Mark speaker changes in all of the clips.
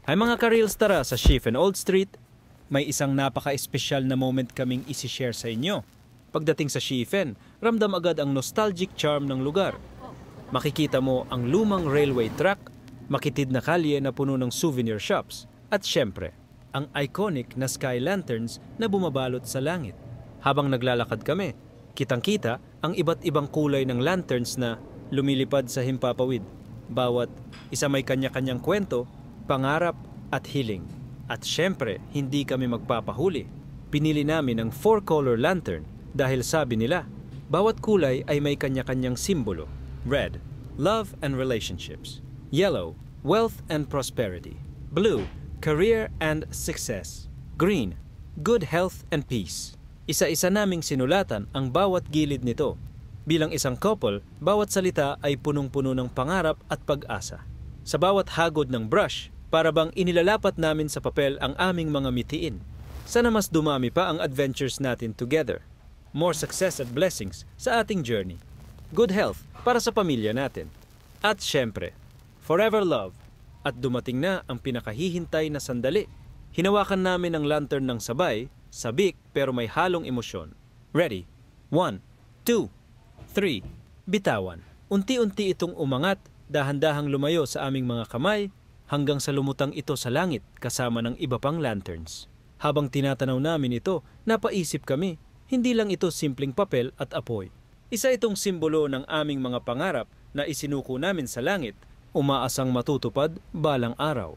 Speaker 1: Ay mga ka-reels, tara sa Sheaf and Old Street. May isang napaka-espesyal na moment kaming isi-share sa inyo. Pagdating sa Sheefen, ramdam agad ang nostalgic charm ng lugar. Makikita mo ang lumang railway track, makitid na kalye na puno ng souvenir shops, at syempre, ang iconic na sky lanterns na bumabalot sa langit. Habang naglalakad kami, kitang-kita ang iba't ibang kulay ng lanterns na lumilipad sa himpapawid. Bawat isa may kanya-kanyang kwento, pangarap at hiling. At syempre, hindi kami magpapahuli. Pinili namin ang 4-color lantern dahil sabi nila, bawat kulay ay may kanya-kanyang simbolo. Red, love and relationships. Yellow, wealth and prosperity. Blue, career and success. Green, good health and peace. Isa-isa naming sinulatan ang bawat gilid nito. Bilang isang couple, bawat salita ay punong-puno ng pangarap at pag-asa. Sa bawat hagod ng brush, para bang inilalapat namin sa papel ang aming mga mitiin. Sana mas dumami pa ang adventures natin together. More success at blessings sa ating journey. Good health para sa pamilya natin. At syempre, forever love. At dumating na ang pinakahihintay na sandali. Hinawakan namin ang lantern ng sabay, sabik pero may halong emosyon. Ready? 1, 2, 3. Bitawan. Unti-unti itong umangat, dahan-dahang lumayo sa aming mga kamay, hanggang sa lumutang ito sa langit kasama ng iba pang lanterns. Habang tinatanaw namin ito, napaisip kami, hindi lang ito simpleng papel at apoy. Isa itong simbolo ng aming mga pangarap na isinuko namin sa langit, umaasang matutupad balang araw.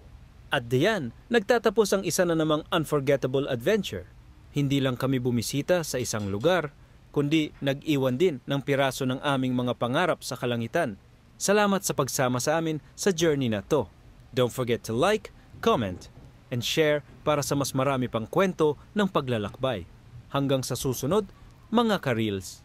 Speaker 1: At diyan, nagtatapos ang isa na namang unforgettable adventure. Hindi lang kami bumisita sa isang lugar, kundi nag-iwan din ng piraso ng aming mga pangarap sa kalangitan. Salamat sa pagsama sa amin sa journey na to. Don't forget to like, comment, and share para sa mas marami pang kwento ng paglalakbay. Hanggang sa susunod, mga ka-reels.